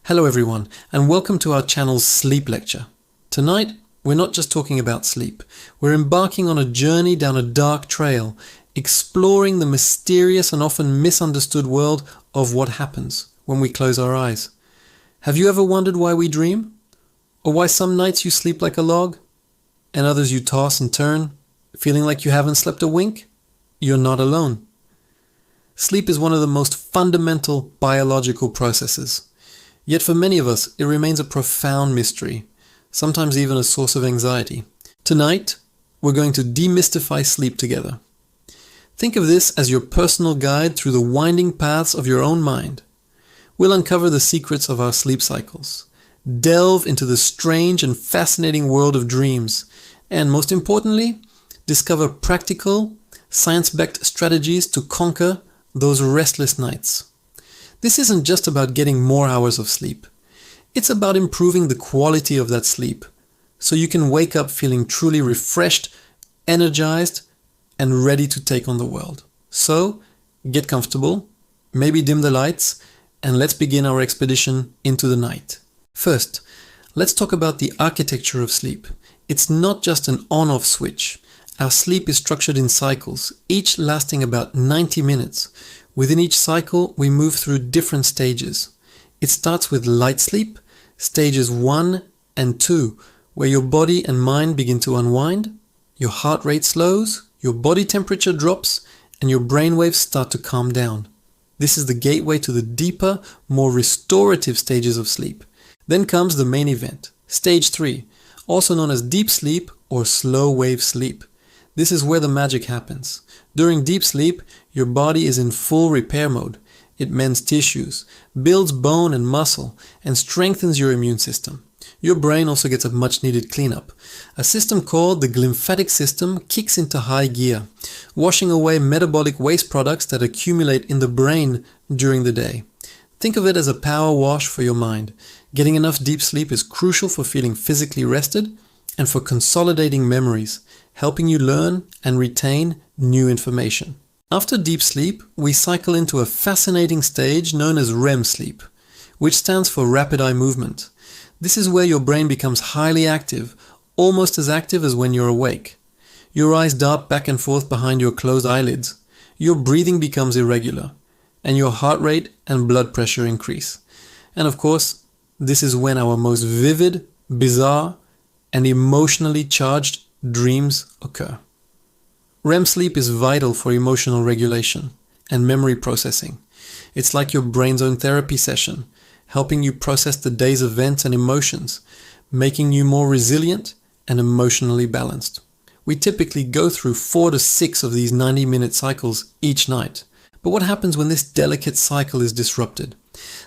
Hello everyone, and welcome to our channel's sleep lecture. Tonight, we're not just talking about sleep. We're embarking on a journey down a dark trail, exploring the mysterious and often misunderstood world of what happens when we close our eyes. Have you ever wondered why we dream? Or why some nights you sleep like a log, and others you toss and turn, feeling like you haven't slept a wink? You're not alone. Sleep is one of the most fundamental biological processes. Yet for many of us, it remains a profound mystery, sometimes even a source of anxiety. Tonight, we're going to demystify sleep together. Think of this as your personal guide through the winding paths of your own mind. We'll uncover the secrets of our sleep cycles, delve into the strange and fascinating world of dreams, and most importantly, discover practical, science-backed strategies to conquer those restless nights. This isn't just about getting more hours of sleep. It's about improving the quality of that sleep, so you can wake up feeling truly refreshed, energized, and ready to take on the world. So, get comfortable, maybe dim the lights, and let's begin our expedition into the night. First, let's talk about the architecture of sleep. It's not just an on-off switch. Our sleep is structured in cycles, each lasting about 90 minutes. Within each cycle, we move through different stages. It starts with light sleep, stages 1 and 2, where your body and mind begin to unwind, your heart rate slows, your body temperature drops, and your brainwaves start to calm down. This is the gateway to the deeper, more restorative stages of sleep. Then comes the main event, stage 3, also known as deep sleep or slow wave sleep. This is where the magic happens. During deep sleep, your body is in full repair mode. It mends tissues, builds bone and muscle, and strengthens your immune system. Your brain also gets a much-needed cleanup. A system called the glymphatic system kicks into high gear, washing away metabolic waste products that accumulate in the brain during the day. Think of it as a power wash for your mind. Getting enough deep sleep is crucial for feeling physically rested and for consolidating memories, helping you learn and retain new information. After deep sleep, we cycle into a fascinating stage known as REM sleep, which stands for rapid eye movement. This is where your brain becomes highly active, almost as active as when you're awake. Your eyes dart back and forth behind your closed eyelids. Your breathing becomes irregular, and your heart rate and blood pressure increase. And of course, this is when our most vivid, bizarre, and emotionally charged dreams occur. REM sleep is vital for emotional regulation and memory processing. It's like your brain's own therapy session, helping you process the day's events and emotions, making you more resilient and emotionally balanced. We typically go through 4 to 6 of these 90-minute cycles each night. But what happens when this delicate cycle is disrupted?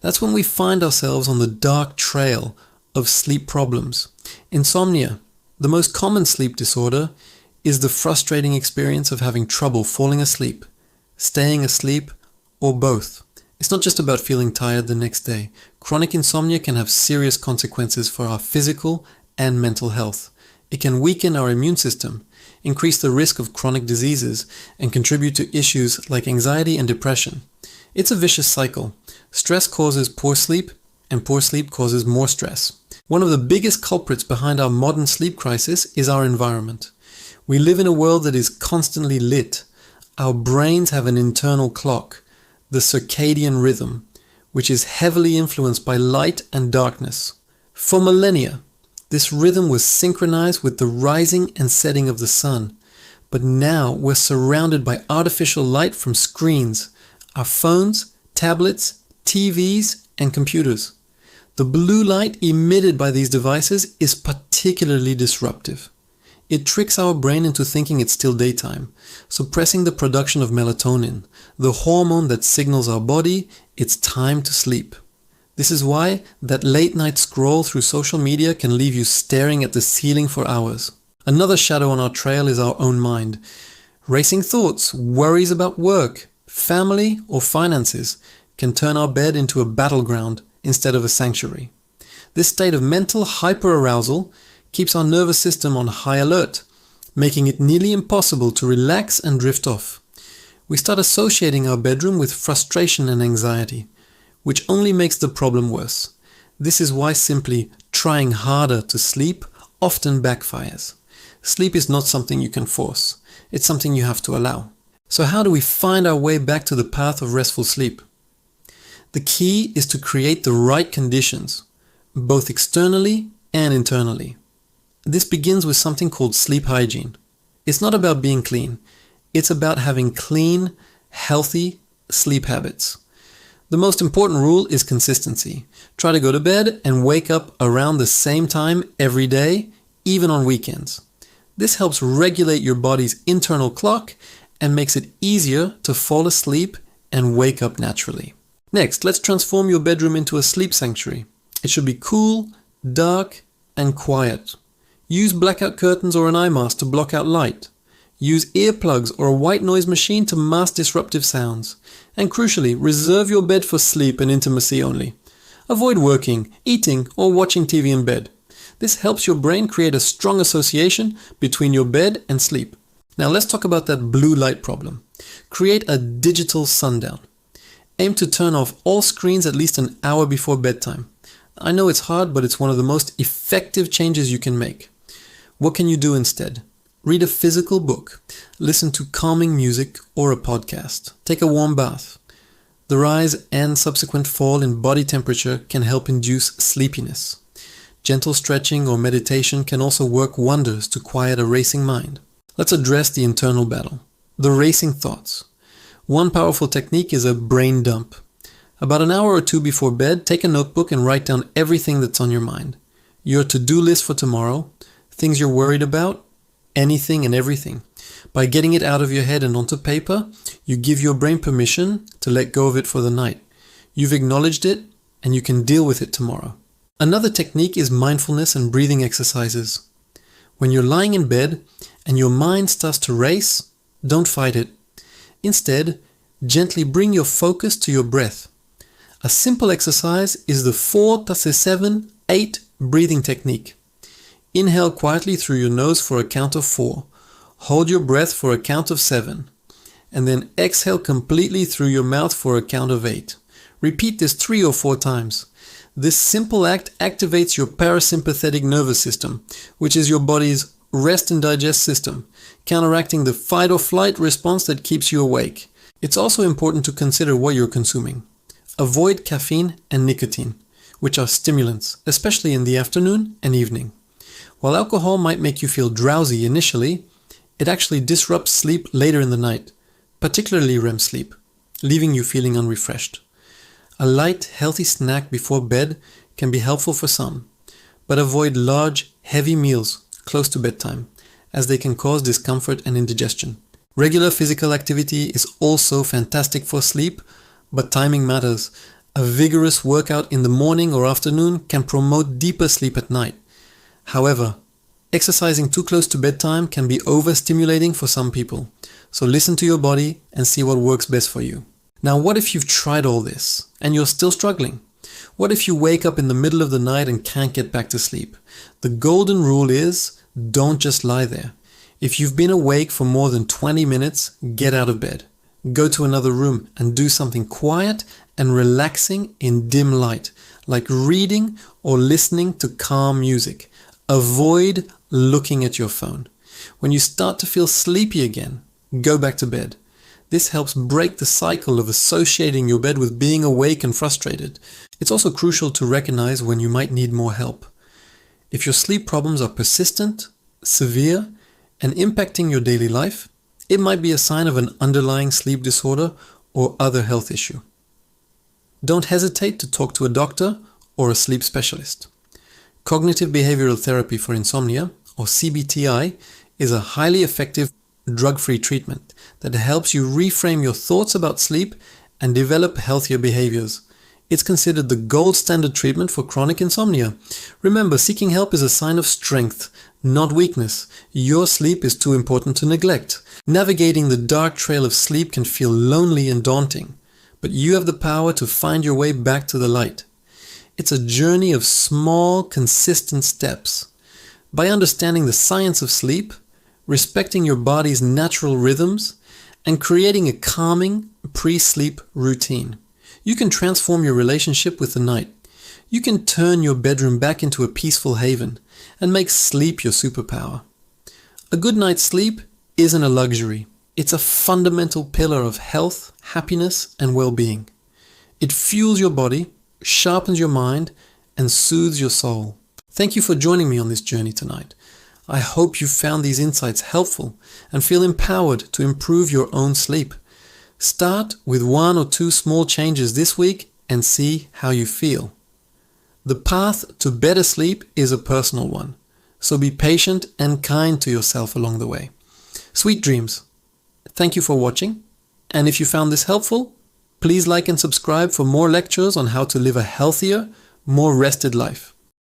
That's when we find ourselves on the dark trail of sleep problems. Insomnia, the most common sleep disorder, is the frustrating experience of having trouble falling asleep, staying asleep, or both. It's not just about feeling tired the next day. Chronic insomnia can have serious consequences for our physical and mental health. It can weaken our immune system, increase the risk of chronic diseases, and contribute to issues like anxiety and depression. It's a vicious cycle. Stress causes poor sleep, and poor sleep causes more stress. One of the biggest culprits behind our modern sleep crisis is our environment. We live in a world that is constantly lit. Our brains have an internal clock, the circadian rhythm, which is heavily influenced by light and darkness. For millennia, this rhythm was synchronized with the rising and setting of the sun. But now we're surrounded by artificial light from screens, our phones, tablets, TVs, and computers. The blue light emitted by these devices is particularly disruptive. It tricks our brain into thinking it's still daytime, suppressing the production of melatonin, the hormone that signals our body it's time to sleep. This is why that late-night scroll through social media can leave you staring at the ceiling for hours. Another shadow on our trail is our own mind. Racing thoughts, worries about work, family, or finances can turn our bed into a battleground instead of a sanctuary. This state of mental hyperarousal keeps our nervous system on high alert, making it nearly impossible to relax and drift off. We start associating our bedroom with frustration and anxiety, which only makes the problem worse. This is why simply trying harder to sleep often backfires. Sleep is not something you can force. It's something you have to allow. So how do we find our way back to the path of restful sleep? The key is to create the right conditions, both externally and internally. This begins with something called sleep hygiene. It's not about being clean. It's about having clean, healthy sleep habits. The most important rule is consistency. Try to go to bed and wake up around the same time every day, even on weekends. This helps regulate your body's internal clock and makes it easier to fall asleep and wake up naturally. Next, let's transform your bedroom into a sleep sanctuary. It should be cool, dark, and quiet. Use blackout curtains or an eye mask to block out light. Use earplugs or a white noise machine to mask disruptive sounds. And crucially, reserve your bed for sleep and intimacy only. Avoid working, eating, or watching TV in bed. This helps your brain create a strong association between your bed and sleep. Now let's talk about that blue light problem. Create a digital sundown. Aim to turn off all screens at least an hour before bedtime. I know it's hard, but it's one of the most effective changes you can make. What can you do instead? Read a physical book, listen to calming music or a podcast, take a warm bath. The rise and subsequent fall in body temperature can help induce sleepiness. Gentle stretching or meditation can also work wonders to quiet a racing mind. Let's address the internal battle, the racing thoughts. One powerful technique is a brain dump. About an hour or two before bed, take a notebook and write down everything that's on your mind. Your to-do list for tomorrow, things you're worried about, anything and everything. By getting it out of your head and onto paper, you give your brain permission to let go of it for the night. You've acknowledged it and you can deal with it tomorrow. Another technique is mindfulness and breathing exercises. When you're lying in bed and your mind starts to race, don't fight it. Instead, gently bring your focus to your breath. A simple exercise is the 4-7-8 breathing technique. Inhale quietly through your nose for a count of 4. Hold your breath for a count of 7. And then exhale completely through your mouth for a count of 8. Repeat this 3 or 4 times. This simple act activates your parasympathetic nervous system, which is your body's rest and digest system, counteracting the fight or flight response that keeps you awake. It's also important to consider what you're consuming. Avoid caffeine and nicotine, which are stimulants, especially in the afternoon and evening. While alcohol might make you feel drowsy initially, it actually disrupts sleep later in the night, particularly REM sleep, leaving you feeling unrefreshed. A light, healthy snack before bed can be helpful for some, but avoid large, heavy meals close to bedtime, as they can cause discomfort and indigestion. Regular physical activity is also fantastic for sleep, but timing matters. A vigorous workout in the morning or afternoon can promote deeper sleep at night. However, exercising too close to bedtime can be overstimulating for some people, so listen to your body and see what works best for you. Now, what if you've tried all this and you're still struggling? What if you wake up in the middle of the night and can't get back to sleep? The golden rule is, don't just lie there. If you've been awake for more than 20 minutes, get out of bed. Go to another room and do something quiet and relaxing in dim light, like reading or listening to calm music. Avoid looking at your phone. When you start to feel sleepy again, go back to bed. This helps break the cycle of associating your bed with being awake and frustrated. It's also crucial to recognize when you might need more help. If your sleep problems are persistent, severe, and impacting your daily life, it might be a sign of an underlying sleep disorder or other health issue. Don't hesitate to talk to a doctor or a sleep specialist. Cognitive behavioral therapy for insomnia, or CBTI, is a highly effective drug-free treatment that helps you reframe your thoughts about sleep and develop healthier behaviors. It's considered the gold standard treatment for chronic insomnia. Remember, seeking help is a sign of strength, not weakness. Your sleep is too important to neglect. Navigating the dark trail of sleep can feel lonely and daunting, but you have the power to find your way back to the light. It's a journey of small, consistent steps. By understanding the science of sleep, respecting your body's natural rhythms, and creating a calming pre-sleep routine, you can transform your relationship with the night. You can turn your bedroom back into a peaceful haven and make sleep your superpower. A good night's sleep isn't a luxury. It's a fundamental pillar of health, happiness, and well-being. It fuels your body, sharpens your mind, and soothes your soul. Thank you for joining me on this journey tonight. I hope you found these insights helpful and feel empowered to improve your own sleep. Start with 1 or 2 small changes this week and see how you feel. The path to better sleep is a personal one, so be patient and kind to yourself along the way. Sweet dreams. Thank you for watching, and if you found this helpful, please like and subscribe for more lectures on how to live a healthier, more rested life.